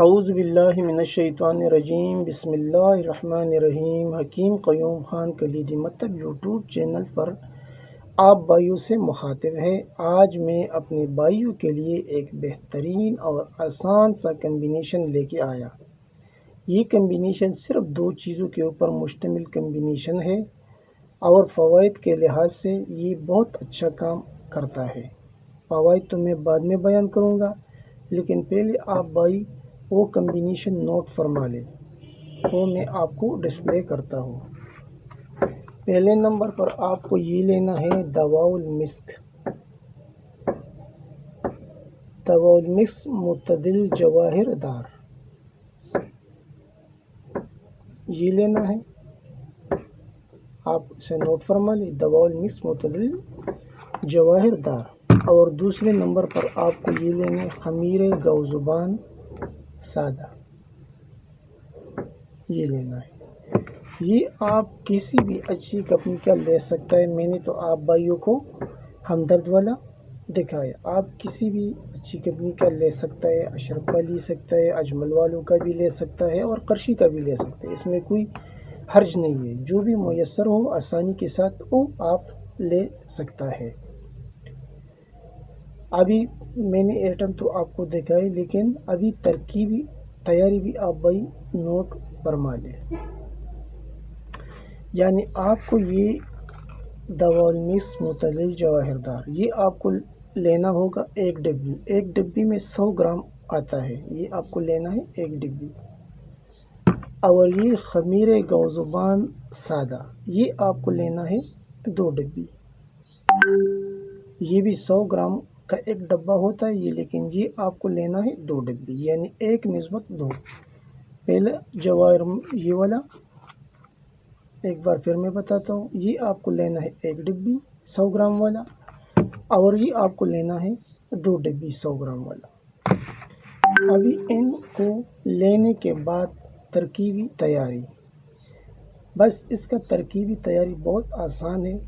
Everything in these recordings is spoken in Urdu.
اعوذ باللہ من الشیطان الرجیم، بسم اللہ الرحمن الرحیم۔ حکیم قیوم خان کلیدی مکتب یوٹیوب چینل پر آپ بھائیوں سے مخاطب ہے۔ آج میں اپنے بھائیوں کے لیے ایک بہترین اور آسان سا کمبینیشن لے کے آیا۔ یہ کمبینیشن صرف دو چیزوں کے اوپر مشتمل کمبینیشن ہے اور فوائد کے لحاظ سے یہ بہت اچھا کام کرتا ہے۔ فوائد تو میں بعد میں بیان کروں گا، لیکن پہلے آپ بھائی وہ کمبینیشن نوٹ فرما لیں، وہ میں آپ کو ڈسپلے کرتا ہوں۔ پہلے نمبر پر آپ کو یہ لینا ہے دواء المسک۔ دواء المسک معتدل جواہر دار، یہ لینا ہے، آپ اسے نوٹ فرما لیں، دواء المسک معتدل جواہر دار۔ اور دوسرے نمبر پر آپ کو یہ لینا ہے خمیر گوزبان سادہ، یہ لینا ہے۔ یہ آپ کسی بھی اچھی کمپنی کا لے سکتا ہے، میں نے تو آپ بھائیوں کو ہمدرد والا دکھایا، آپ کسی بھی اچھی کمپنی کا لے سکتا ہے، اشرف کا لے سکتا ہے، اجمل والوں کا بھی لے سکتا ہے اور قرشی کا بھی لے سکتا ہے، اس میں کوئی حرج نہیں ہے، جو بھی میسر ہو آسانی کے ساتھ وہ آپ لے سکتا ہے۔ ابھی میں نے ایٹم تو آپ کو دکھائے، لیکن ابھی ترکیبی تیاری بھی آپ بھائی نوٹ فرما لیں۔ یعنی آپ کو یہ دواء المسک معتدل جواہر دار یہ آپ کو لینا ہوگا ایک ڈبی میں 100 گرام آتا ہے، یہ آپ کو لینا ہے ایک ڈبی۔ اور یہ خمیر گوزبان سادہ یہ آپ کو لینا ہے 2 ڈبی، یہ بھی 100 گرام کا ایک ڈبہ ہوتا ہے یہ، لیکن یہ آپ کو لینا ہے 2 ڈبی، یعنی 1:2۔ پہلے جواہر یہ والا ایک بار پھر میں بتاتا ہوں، یہ آپ کو لینا ہے ایک ڈبی 100 گرام والا، اور یہ آپ کو لینا ہے 2 ڈبی 100 گرام والا۔ ابھی ان کو لینے کے بعد ترکیبی تیاری، بس اس کا ترکیبی تیاری بہت آسان ہے۔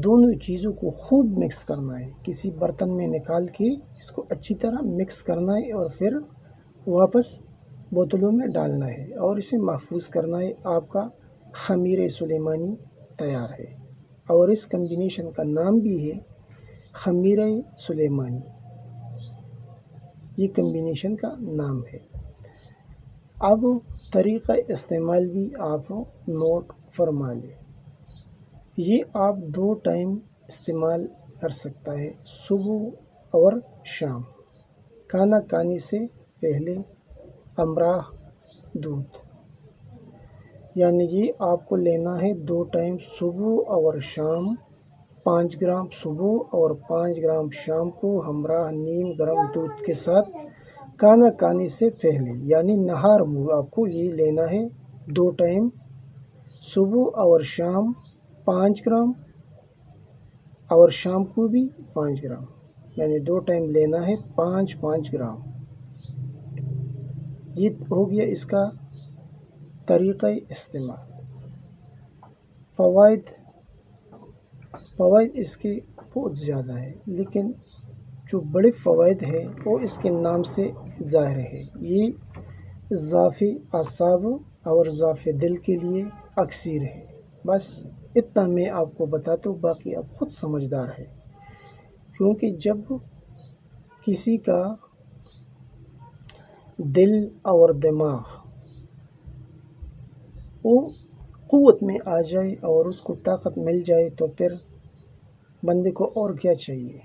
دونوں چیزوں کو خوب مکس کرنا ہے، کسی برتن میں نکال کے اس کو اچھی طرح مکس کرنا ہے اور پھر واپس بوتلوں میں ڈالنا ہے اور اسے محفوظ کرنا ہے۔ آپ کا خمیر سلیمانی تیار ہے، اور اس کمبینیشن کا نام بھی ہے خمیر سلیمانی، یہ کمبینیشن کا نام ہے۔ اب طریقہ استعمال بھی آپ نوٹ فرما لیں۔ یہ آپ 2 ٹائم استعمال کر سکتا ہے، صبح اور شام، کھانا کھانے سے پہلے ہمراہ دودھ۔ یعنی یہ آپ کو لینا ہے 2 ٹائم صبح اور شام، 5 گرام صبح اور 5 گرام شام کو ہمراہ نیم گرم دودھ کے ساتھ کھانا کھانے سے پہلے، یعنی نہار منہ آپ کو یہ لینا ہے 2 ٹائم صبح اور شام 5 گرام، اور شام کو بھی 5 گرام، یعنی 2 ٹائم لینا ہے 5 گرام۔ یہ ہو گیا اس کا طریقہ استعمال۔ فوائد اس کے بہت زیادہ ہے، لیکن جو بڑے فوائد ہیں وہ اس کے نام سے ظاہر ہے۔ یہ ضعف اعصاب اور ضعف دل کے لیے اکسیر ہے۔ بس اتنا میں آپ کو بتاتا ہوں، باقی آپ خود سمجھدار ہے، کیونکہ جب کسی کا دل اور دماغ وہ قوت میں آ جائے اور اس کو طاقت مل جائے تو پھر بندے کو اور کیا چاہیے۔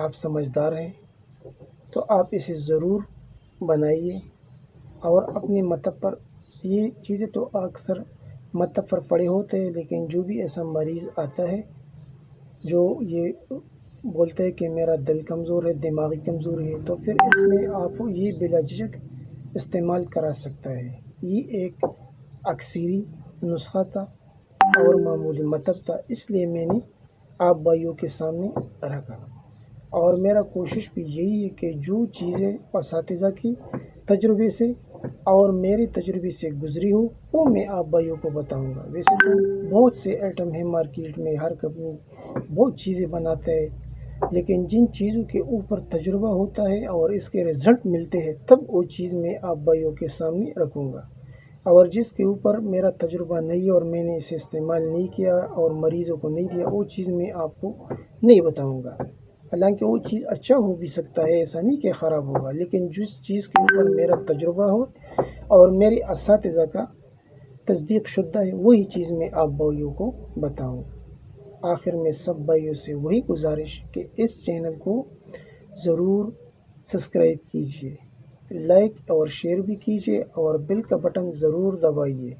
آپ سمجھدار ہیں تو آپ اسے ضرور بنائیے، اور اپنے مطلب پر یہ چیزیں تو اکثر مطلب پر پڑے ہوتے ہیں، لیکن جو بھی ایسا مریض آتا ہے جو یہ بولتا ہے کہ میرا دل کمزور ہے، دماغی کمزور ہے، تو پھر اس میں آپ یہ بلا جھجک استعمال کرا سکتا ہے۔ یہ ایک اکثری نسخہ تھا اور معمولی مطلب تھا، اس لیے میں نے آپ بھائیوں کے سامنے رکھا، اور میرا کوشش بھی یہی ہے کہ جو چیزیں اساتذہ کی تجربے سے اور میرے تجربے سے گزری ہو وہ میں آپ بھائیوں کو بتاؤں گا۔ ویسے تو بہت سے آئٹم ہیں مارکیٹ میں، ہر کمپنی بہت چیزیں بناتا ہے، لیکن جن چیزوں کے اوپر تجربہ ہوتا ہے اور اس کے رزلٹ ملتے ہیں تب وہ چیز میں آپ بھائیوں کے سامنے رکھوں گا، اور جس کے اوپر میرا تجربہ نہیں اور میں نے اسے استعمال نہیں کیا اور مریضوں کو نہیں دیا وہ چیز میں آپ کو نہیں بتاؤں گا۔ حالانکہ وہ چیز اچھا ہو بھی سکتا ہے، ایسا نہیں کہ خراب ہوگا، لیکن جس چیز کے اوپر میرا تجربہ ہو اور میرے اساتذہ کا تصدیق شدہ ہے وہی چیز میں آپ بھائیوں کو بتاؤں گا۔ آخر میں سب بھائیوں سے وہی گزارش کہ اس چینل کو ضرور سبسکرائب کیجیے، لائک اور شیئر بھی کیجیے اور بیل کا بٹن ضرور دبائیے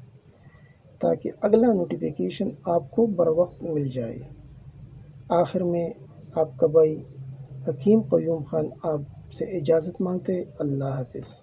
تاکہ اگلا نوٹیفیکیشن آپ کو بر وقت مل جائے۔ آخر میں آپ کا بھائی حکیم قیوم خان آپ سے اجازت مانگتے۔ اللہ حافظ۔